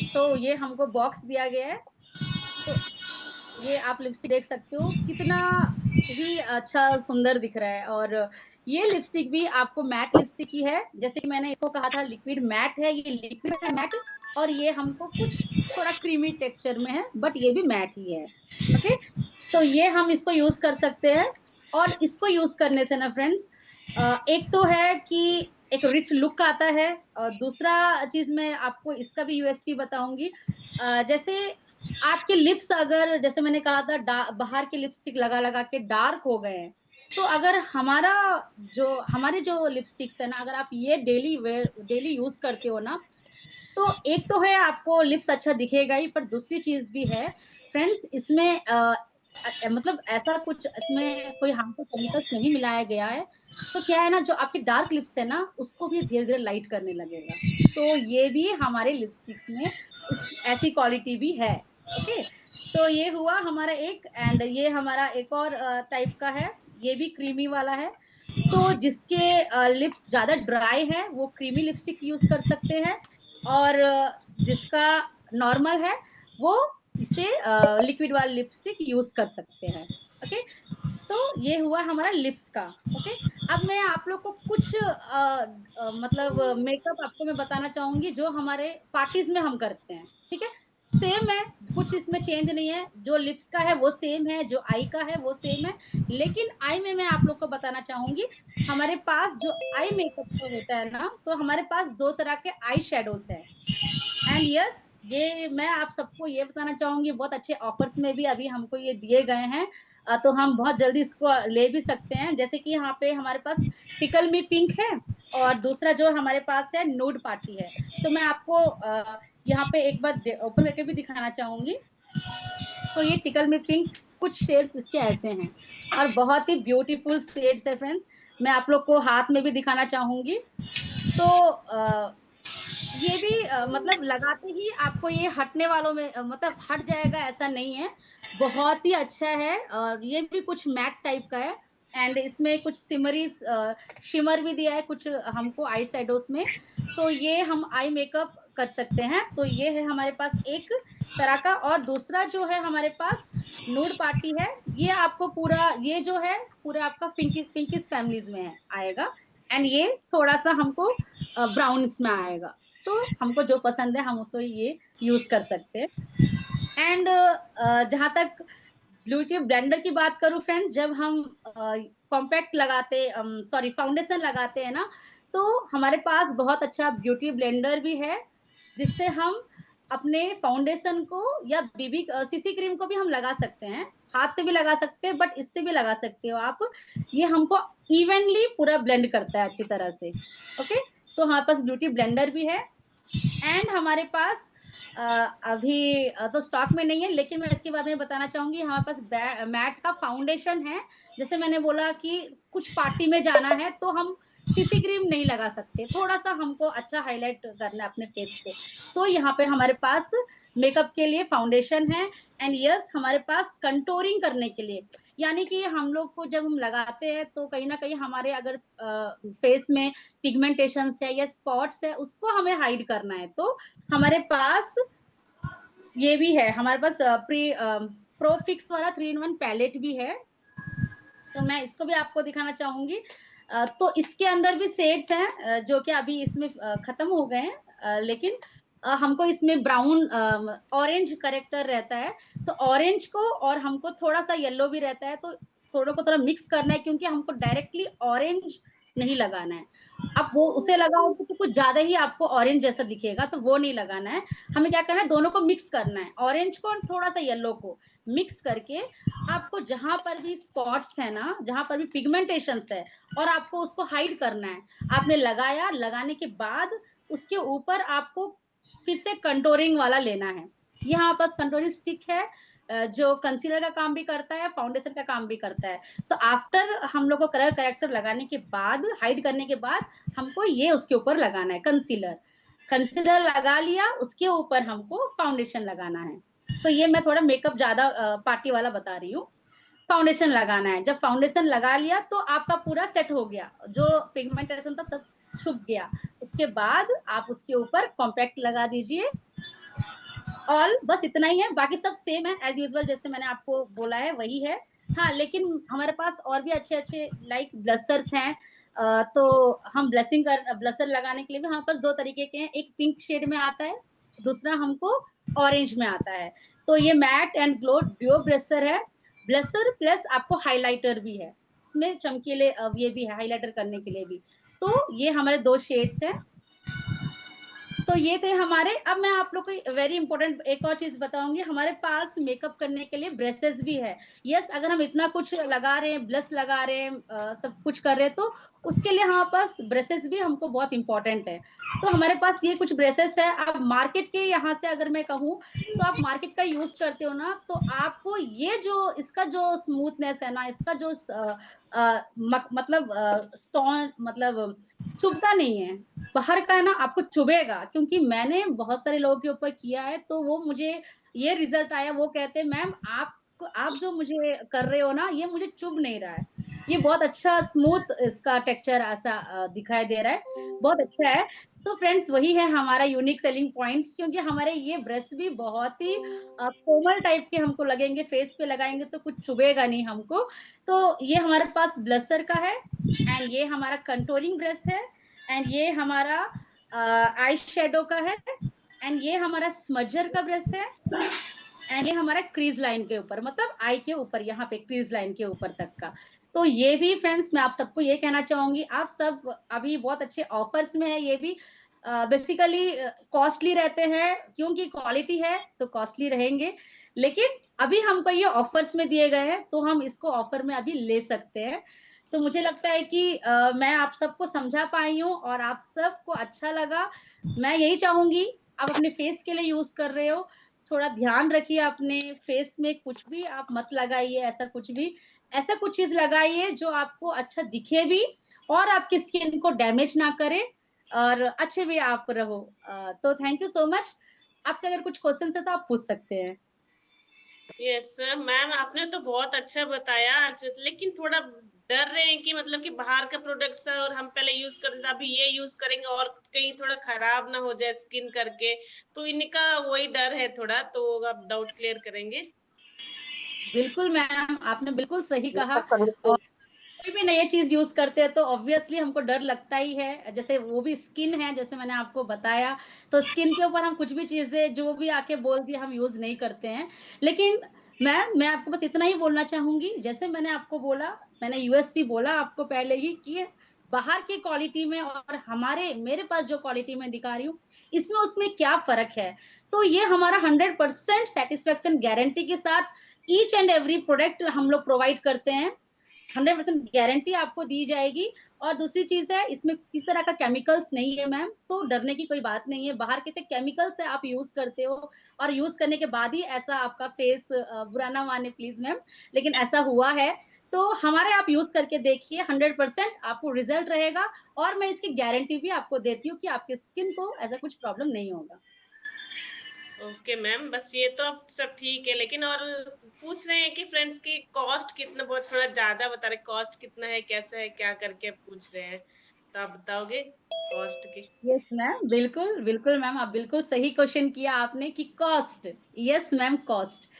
तो ये हमको बॉक्स दिया गया है। तो ये आप लिपस्टिक देख सकते हो कितना ही अच्छा सुंदर दिख रहा है। और ये लिपस्टिक भी आपको मैट लिपस्टिक की है। जैसे कि मैंने इसको कहा था लिक्विड मैट है, ये लिक्विड है मैट। और ये हमको कुछ थोड़ा क्रीमी टेक्सचर में है, बट ये भी मैट ही है। ओके, तो ये हम इसको यूज कर सकते हैं। और इसको यूज करने से ना फ्रेंड्स, एक तो है कि एक रिच लुक आता है। और दूसरा चीज मैं आपको इसका भी यूएसपी बताऊंगी। जैसे आपके लिप्स अगर, जैसे मैंने कहा था, बाहर के लिपस्टिक लगा लगा के डार्क हो गए हैं, तो अगर हमारे जो लिपस्टिक्स है ना, अगर आप ये डेली यूज करते हो ना, तो एक तो है आपको लिप्स अच्छा दिखेगा ही, पर दूसरी चीज भी है फ्रेंड्स, इसमें मतलब ऐसा कुछ इसमें कोई हार्मफुल केमिकल्स नहीं मिलाया गया है। तो क्या है ना, जो आपके डार्क लिप्स है ना, उसको भी धीरे धीरे लाइट करने लगेगा। तो ये भी हमारे लिपस्टिक्स में ऐसी क्वालिटी भी है। ओके, तो ये हुआ हमारा एक। एंड ये हमारा एक और टाइप का है, ये भी क्रीमी वाला है। तो जिसके लिप्स ज्यादा ड्राई है वो क्रीमी लिपस्टिक्स यूज कर सकते हैं। और जिसका नॉर्मल है वो इसे लिक्विड वाला लिपस्टिक यूज कर सकते हैं। ओके, तो ये हुआ हमारा लिप्स का। ओके, अब मैं आप लोग को कुछ मतलब मेकअप आपको मैं बताना चाहूंगी जो हमारे पार्टीज में हम करते हैं। ठीक है, सेम है, कुछ इसमें चेंज नहीं है। जो लिप्स का है वो सेम है, जो आई का है वो सेम है। लेकिन आई में मैं आप लोग को बताना चाहूंगी, हमारे पास जो आई मेकअप का होता है ना, तो हमारे पास दो तरह के आई शेडोज है। एंड यस, ये मैं आप सबको ये बताना चाहूंगी, बहुत अच्छे ऑफर्स में भी अभी हमको ये दिए गए हैं। तो हम बहुत जल्दी इसको ले भी सकते हैं। जैसे कि यहाँ पे हमारे पास टिकल मी पिंक है, और दूसरा जो हमारे पास है नूड पार्टी है। तो मैं आपको यहाँ पे एक बार ओपन करके भी दिखाना चाहूंगी। तो ये टिकल मी पिंक, कुछ शेड्स इसके ऐसे हैं, और बहुत ही ब्यूटीफुल शेड्स है फ्रेंड्स। मैं आप लोग को हाथ में भी दिखाना चाहूंगी। तो ये भी मतलब लगाते ही आपको ये हटने वालों में मतलब हट जाएगा ऐसा नहीं है। बहुत ही अच्छा है, और ये भी कुछ मैट टाइप का है। एंड इसमें कुछ शिमर भी दिया है कुछ हमको आई शेडोज में। तो ये हम आई मेकअप कर सकते हैं। तो ये है हमारे पास एक तरह का। और दूसरा जो है हमारे पास नूड पार्टी है। ये आपको पूरा, ये जो है पूरा आपका पिंकिस फैमिलीज में आएगा। एंड ये थोड़ा सा हमको ब्राउन्स में आएगा। तो हमको जो पसंद है हम उसको ये यूज कर सकते हैं। एंड जहां तक ब्यूटी ब्लेंडर की बात करूं फ्रेंड, जब हम कॉम्पैक्ट लगाते, सॉरी फाउंडेशन लगाते हैं ना, तो हमारे पास बहुत अच्छा ब्यूटी ब्लेंडर भी है, जिससे हम अपने फाउंडेशन को या बीबी सीसी क्रीम को भी हम लगा सकते हैं। हाथ से भी लगा सकते हैं, बट इससे भी लगा सकते हो आप। ये हमको इवनली पूरा ब्लेंड करता है अच्छी तरह से। ओके, तो हमारे पास ब्यूटी ब्लेंडर भी है। एंड हमारे पास अभी तो स्टॉक में नहीं है, लेकिन मैं इसके बारे में बताना चाहूंगी। हमारे पास मैट का फाउंडेशन है। जैसे मैंने बोला कि कुछ पार्टी में जाना है तो हम सीसी क्रीम नहीं लगा सकते, थोड़ा सा हमको अच्छा हाईलाइट करना है अपने फेस को। तो यहाँ पे हमारे पास मेकअप के लिए फाउंडेशन है। एंड यस, हमारे पास कंटोरिंग करने के लिए, यानी कि हम लोग को जब हम लगाते हैं तो कहीं ना कहीं हमारे अगर फेस में पिगमेंटेशन है या स्पॉट्स है, उसको हमें हाइड करना है। तो हमारे पास ये भी है, हमारे पास प्रो फिक्स वाला 3 in 1 पैलेट भी है। तो मैं इसको भी आपको दिखाना चाहूंगी। तो इसके अंदर भी शेड्स हैं, जो कि अभी इसमें खत्म हो गए हैं। लेकिन हमको इसमें ब्राउन ऑरेंज करेक्टर रहता है। तो ऑरेंज को, और हमको थोड़ा सा येलो भी रहता है, तो थोड़ा को थोड़ा मिक्स करना है, क्योंकि हमको डायरेक्टली ऑरेंज नहीं लगाना है। अब वो उसे लगाओगे तो कुछ ज्यादा ही आपको ऑरेंज जैसा दिखेगा, तो वो नहीं लगाना है। हमें क्या करना है, दोनों को मिक्स करना है, ऑरेंज को और थोड़ा सा येलो को मिक्स करके आपको जहां पर भी स्पॉट्स है ना, जहां पर भी पिगमेंटेशन है, और आपको उसको हाइड करना है। आपने लगाया, लगाने के बाद उसके ऊपर आपको फिर से कंटोरिंग वाला लेना है। यहाँ पास कंटोरिंग स्टिक है, जो कंसीलर का काम भी करता है, फाउंडेशन का काम भी करता है। तो आफ्टर हम लोग को कलर करेक्टर लगाने के बाद, हाइड करने के बाद, हमको ये उसके ऊपर लगाना है कंसीलर। कंसीलर लगा लिया, उसके ऊपर हमको फाउंडेशन लगाना है। तो ये मैं थोड़ा मेकअप ज्यादा पार्टी वाला बता रही हूँ। फाउंडेशन लगाना है, जब फाउंडेशन लगा लिया तो आपका पूरा सेट हो गया, जो पिगमेंटेशन था सब छुप गया। उसके बाद आप उसके ऊपर कॉम्पैक्ट लगा दीजिए। ऑल बस इतना ही है, बाकी सब सेम है एज़ यूजुअल जैसे मैंने आपको बोला है वही है। हाँ, लेकिन हमारे पास और भी अच्छे-अच्छे लाइक ब्लशर्स हैं तो हम ब्लशर लगाने के लिए भी हमारे पास 2 तरीके के हैं, एक पिंक शेड में आता है, दूसरा हमको ऑरेंज में आता है। तो ये matte and glow duo blusher है, ब्लशर प्लस आपको हाइलाइटर भी है। इसमें चमकीले ये भी है हाइलाइटर करने के लिए भी। तो ये हमारे 2 शेड्स हैं। तो ये थे हमारे अब मैं आप लोग को वेरी इंपॉर्टेंट एक और चीज़ बताऊँगी, हमारे पास मेकअप करने के लिए ब्रशेज़ भी है। यस, अगर हम इतना कुछ लगा रहे हैं, ब्लश लगा रहे हैं सब कुछ कर रहे हैं, तो उसके लिए हमारे पास ब्रशेज़ भी हमको बहुत इम्पोर्टेंट है। तो हमारे पास ये कुछ ब्रशेज़ है, अब मार्केट के यहाँ से अगर मैं कहूँ, तो आप मार्केट का यूज़ करते हो ना, तो आपको ये जो इसका जो स्मूथनेस है ना, इसका जो मतलब स्टोन मतलब चुभता नहीं है। बाहर का है ना आपको चुभेगा क्योंकि मैंने बहुत सारे लोगों के ऊपर किया है तो वो मुझे ये रिजल्ट आया वो कहते हैं मैम आप जो मुझे कर रहे हो ना ये मुझे चुभ नहीं रहा है। ये बहुत अच्छा स्मूथ इसका टेक्सचर ऐसा दिखाई दे रहा है, बहुत अच्छा है। तो फ्रेंड्स वही है हमारा यूनिक सेलिंग पॉइंट्स क्योंकि हमारे ये ब्रश भी बहुत ही कोमल टाइप के हमको लगेंगे, फेस पे लगाएँगे तो कुछ चुभेगा नहीं हमको। तो ये हमारे पास ब्लशर का है एंड ये हमारा कंटूरिंग ब्रश है एंड ये हमारा आई शेडो का है एंड ये हमारा स्मजर का ब्रश है एंड ये हमारा क्रीज लाइन के ऊपर मतलब आई के ऊपर यहाँ पे क्रीज लाइन के ऊपर तक का। तो ये भी फ्रेंड्स मैं आप सबको ये कहना चाहूंगी आप सब अभी बहुत अच्छे ऑफर्स में है ये भी बेसिकली कॉस्टली रहते हैं क्योंकि क्वालिटी है तो कॉस्टली रहेंगे लेकिन अभी हमको ये ऑफर्स में दिए गए हैं तो हम इसको ऑफर में अभी ले सकते हैं। तो मुझे लगता है कि मैं आप सबको समझा पाई हूँ और आप सबको अच्छा लगा। मैं यही चाहूंगी आप अपने फेस के लिए यूज कर रहे हो थोड़ा ध्यान रखिए अपने फेस में कुछ भी आप मत लगाइए ऐसा कुछ भी ऐसा कुछ चीज लगाइए जो आपको अच्छा दिखे भी और आपकी स्किन को डैमेज ना करे और अच्छे भी आप रहो। तो थैंक यू सो मच। आपके अगर कुछ क्वेश्चन है तो आप पूछ सकते हैं। यस मैम, आपने तो बहुत अच्छा बताया आज, लेकिन थोड़ा डर रहे हैं कि मतलब कि बाहर का प्रोडक्ट्स है और हम पहले यूज करते थे, अभी ये यूज करेंगे और कहीं थोड़ा खराब ना हो जाए स्किन करके, तो इनका वही डर है थोड़ा, तो आप डाउट क्लियर करेंगे। बिल्कुल मैम आपने बिल्कुल सही कहा और कोई भी नई चीज यूज करते हैं तो ऑब्वियसली हमको डर लगता ही है जैसे वो भी स्किन है जैसे मैंने आपको बताया तो स्किन के ऊपर हम कुछ भी चीजें जो भी आके बोल दिया हम यूज नहीं करते हैं लेकिन मैम मैं आपको बस इतना ही बोलना चाहूंगी जैसे मैंने आपको बोला मैंने यूएसपी बोला आपको पहले ही कि बाहर की क्वालिटी में और हमारे मेरे पास जो क्वालिटी में दिखा रही हूँ इसमें उसमें क्या फर्क है। तो ये हमारा 100% सेटिस्फेक्शन गारंटी के साथ ईच एंड एवरी प्रोडक्ट हम लोग प्रोवाइड करते हैं। 100% गारंटी आपको दी जाएगी और दूसरी चीज है इसमें किस तरह का केमिकल्स नहीं है मैम तो डरने की कोई बात नहीं है बाहर के केमिकल्स से आप यूज करते हो और यूज करने के बाद ही ऐसा आपका फेस बुरा ना माने प्लीज मैम लेकिन ऐसा हुआ है। तो हमारे आप यूज करके देखिए 100% आपको रिजल्ट रहेगा और मैं इसकी गारंटी भी आपको देती हूँ कि आपके स्किन को ऐसा कुछ प्रॉब्लम नहीं होगा। ओके मैम, बस ये तो अब सब ठीक है, लेकिन और पूछ रहे हैं कि फ्रेंड्स की कॉस्ट कितना, बहुत थोड़ा ज्यादा बता रहे, कॉस्ट कितना है, कैसा है, क्या करके पूछ रहे हैं, तो आप बताओगे कॉस्ट की। यस मैम बिल्कुल बिल्कुल मैम आप बिल्कुल सही क्वेश्चन किया आपने कि कॉस्ट। यस मैम कॉस्ट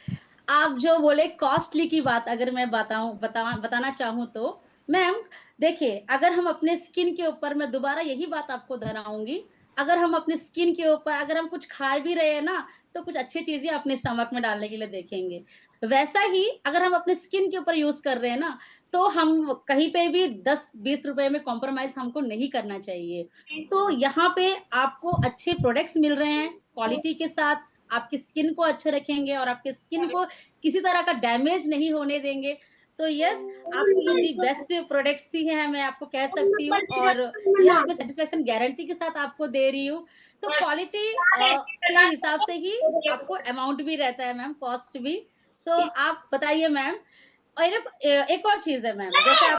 आप जो बोले कॉस्टली की बात अगर मैं बताना चाहूँ तो मैम देखिए अगर हम अपने स्किन के ऊपर मैं दोबारा यही बात आपको दोहराऊंगी अगर हम अपने स्किन के ऊपर अगर हम कुछ खा भी रहे हैं ना तो कुछ अच्छी चीजें अपने स्टमक में डालने के लिए देखेंगे। वैसा ही अगर हम अपने स्किन के ऊपर यूज कर रहे हैं ना तो हम कहीं पे भी 10-20 रुपए में कॉम्प्रोमाइज हमको नहीं करना चाहिए। तो यहाँ पे आपको अच्छे प्रोडक्ट्स मिल रहे हैं क्वालिटी के साथ आपकी स्किन को अच्छे रखेंगे और आपके स्किन को किसी तरह का डैमेज नहीं होने देंगे। तो यस आपको ये दी बेस्ट प्रोडक्ट्स ही है मैं आपको कह सकती हूँ और यस मैं सेटिस्फेक्शन गारंटी के साथ आपको दे रही हूँ। तो क्वालिटी के हिसाब से ही आपको अमाउंट भी रहता है मैम कॉस्ट भी। तो आप बताइए मैम और एक और चीज है मैम जैसे आप